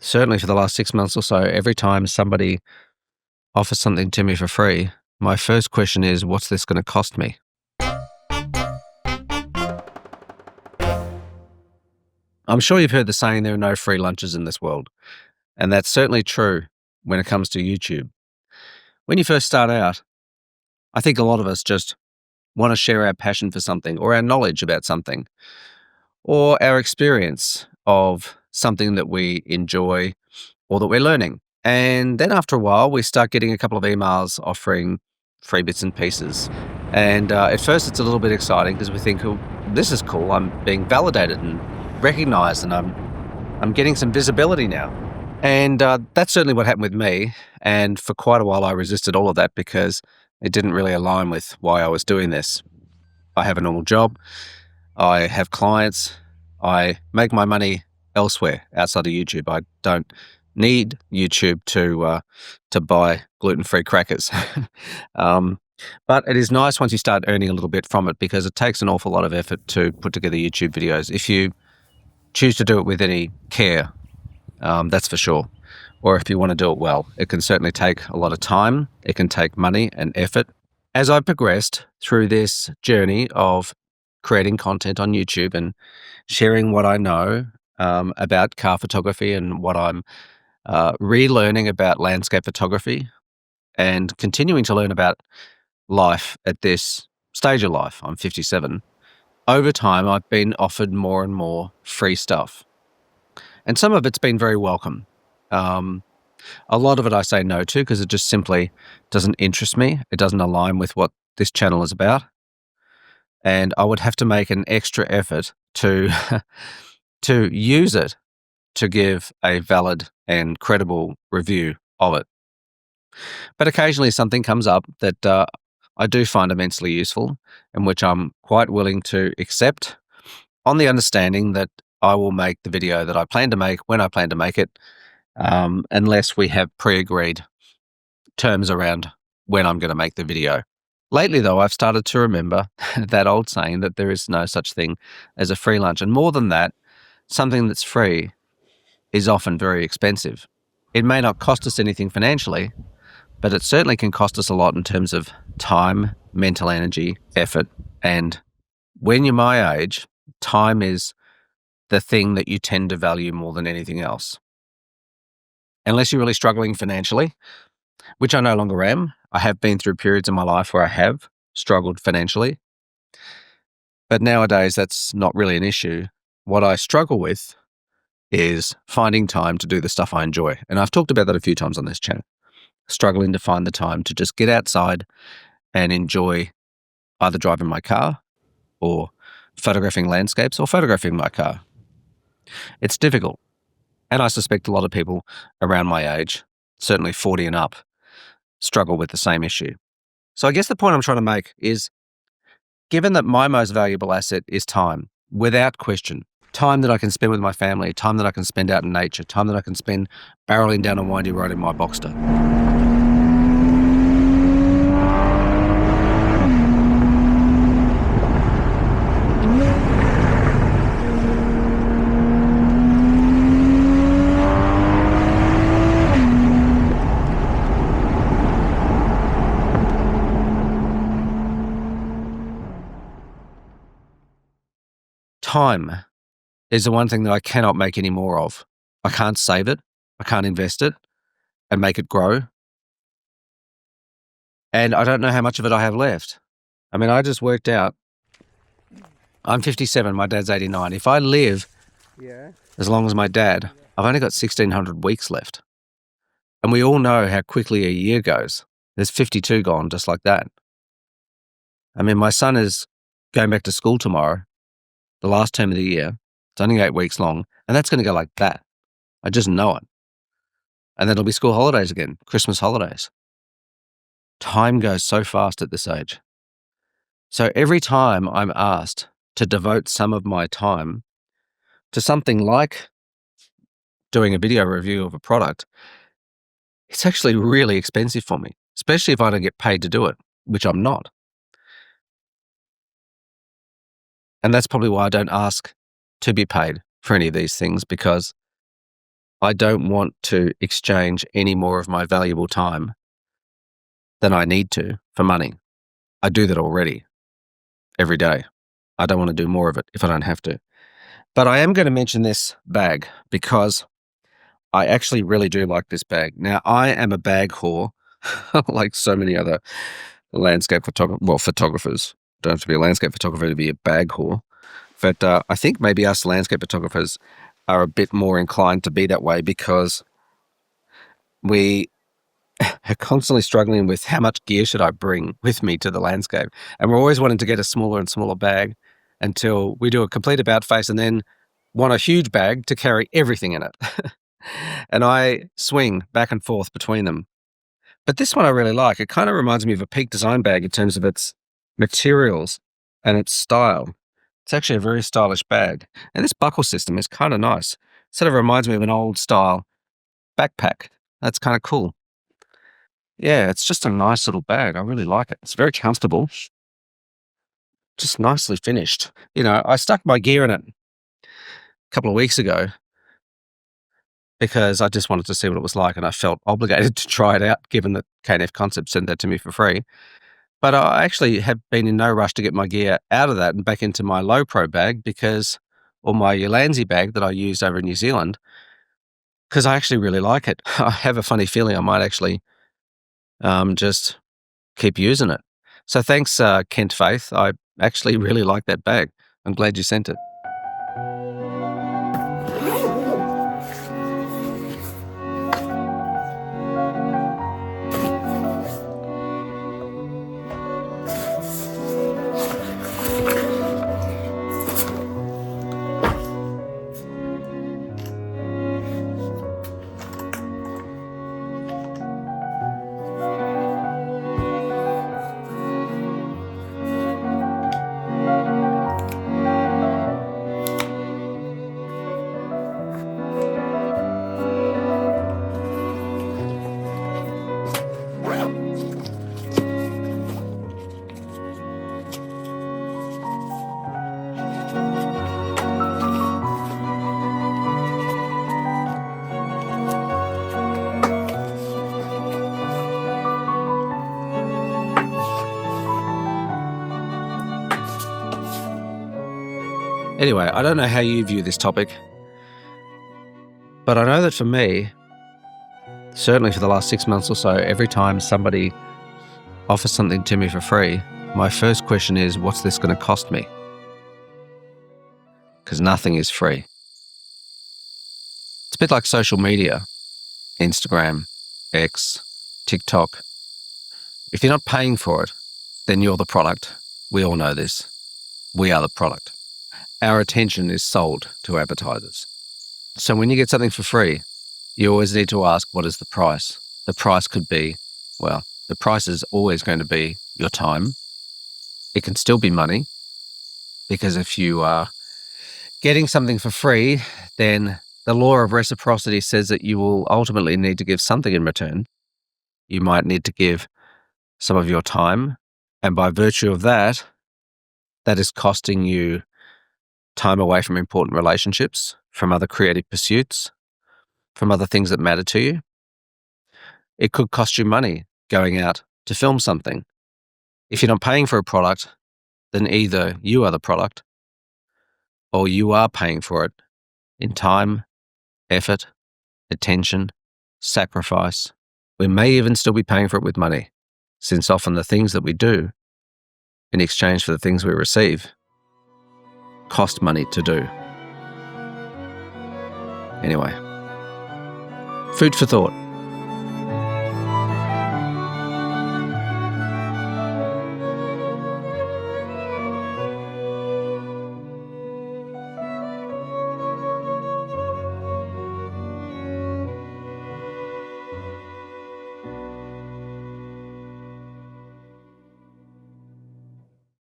certainly for the last 6 months or so, every time somebody offers something to me for free, my first question is, what's this going to cost me? I'm sure you've heard the saying, there are no free lunches in this world. And that's certainly true when it comes to YouTube. When you first start out, I think a lot of us just want to share our passion for something or our knowledge about something or our experience of something that we enjoy or that we're learning. And then after a while, we start getting a couple of emails offering free bits and pieces. And at first, it's a little bit exciting because we think, oh, this is cool. I'm being validated and recognized, and I'm getting some visibility now. And that's certainly what happened with me. And for quite a while, I resisted all of that because it didn't really align with why I was doing this. I have a normal job. I have clients. I make my money elsewhere outside of YouTube. I don't need YouTube to buy gluten-free crackers. But it is nice once you start earning a little bit from it because it takes an awful lot of effort to put together YouTube videos. If you choose to do it with any care, that's for sure. Or if you want to do it well, it can certainly take a lot of time. It can take money and effort. As I progressed through this journey of creating content on YouTube and sharing what I know about car photography and what I'm relearning about landscape photography and continuing to learn about life at this stage of life, I'm 57. Over time, I've been offered more and more free stuff. And some of it's been very welcome. A lot of it I say no to because it just simply doesn't interest me. It doesn't align with what this channel is about. And I would have to make an extra effort to to use it to give a valid and credible review of it. But occasionally something comes up that I do find immensely useful and which I'm quite willing to accept on the understanding that I will make the video that I plan to make when I plan to make it, unless we have pre-agreed terms around when I'm going to make the video. Lately, though, I've started to remember that old saying that there is no such thing as a free lunch. And more than that, something that's free is often very expensive. It may not cost us anything financially, but it certainly can cost us a lot in terms of time, mental energy, effort. And when you're my age, time is the thing that you tend to value more than anything else. Unless you're really struggling financially, which I no longer am. I have been through periods in my life where I have struggled financially. But nowadays, that's not really an issue. What I struggle with is finding time to do the stuff I enjoy. And I've talked about that a few times on this channel. Struggling to find the time to just get outside and enjoy either driving my car or photographing landscapes or photographing my car. It's difficult. And I suspect a lot of people around my age, certainly 40 and up, struggle with the same issue. So I guess the point I'm trying to make is, given that my most valuable asset is time, without question, time that I can spend with my family, time that I can spend out in nature, time that I can spend barreling down a windy road in my Boxster. Time is the one thing that I cannot make any more of. I can't save it. I can't invest it and make it grow. And I don't know how much of it I have left. I mean, I just worked out, I'm 57, my dad's 89. If I live as long as my dad, I've only got 1,600 weeks left. And we all know how quickly a year goes. There's 52 gone just like that. I mean, my son is going back to school tomorrow, the last term of the year. It's only 8 weeks long, and that's going to go like that. I just know it. And then it'll be school holidays again, Christmas holidays. Time goes so fast at this age. So every time I'm asked to devote some of my time to something like doing a video review of a product, it's actually really expensive for me, especially if I don't get paid to do it, which I'm not. And that's probably why I don't ask to be paid for any of these things, because I don't want to exchange any more of my valuable time than I need to for money. I do that already every day. I don't want to do more of it if I don't have to. But I am going to mention this bag because I actually really do like this bag. Now, I am a bag whore, like so many other photographers. Don't have to be a landscape photographer to be a bag whore. But I think maybe us landscape photographers are a bit more inclined to be that way because we are constantly struggling with how much gear should I bring with me to the landscape. And we're always wanting to get a smaller and smaller bag until we do a complete about face and then want a huge bag to carry everything in it. And I swing back and forth between them. But this one I really like. It kind of reminds me of a Peak Design bag in terms of its materials and its style. It's actually a very stylish bag. And this buckle system is kind of nice. Sort of reminds me of an old style backpack. That's kind of cool. Yeah, it's just a nice little bag. I really like it. It's very comfortable. Just nicely finished. I stuck my gear in it a couple of weeks ago because I just wanted to see what it was like and I felt obligated to try it out given that KNF Concepts sent that to me for free. But I actually have been in no rush to get my gear out of that and back into my low pro bag or my Ulanzi bag that I used over in New Zealand, because I actually really like it. I have a funny feeling I might actually just keep using it. So thanks, Kent Faith. I actually really like that bag. I'm glad you sent it. Anyway, I don't know how you view this topic, but I know that for me, certainly for the last 6 months or so, every time somebody offers something to me for free, my first question is, what's this going to cost me? Because nothing is free. It's a bit like social media, Instagram, X, TikTok. If you're not paying for it, then you're the product. We all know this. We are the product. Our attention is sold to advertisers. So when you get something for free, you always need to ask, what is the price? The price could be, the price is always going to be your time. It can still be money, because if you are getting something for free, then the law of reciprocity says that you will ultimately need to give something in return. You might need to give some of your time, and by virtue of that, that is costing you time away from important relationships, from other creative pursuits, from other things that matter to you. It could cost you money going out to film something. If you're not paying for a product, then either you are the product or you are paying for it in time, effort, attention, sacrifice. We may even still be paying for it with money, since often the things that we do in exchange for the things we receive cost money to do. Anyway, food for thought.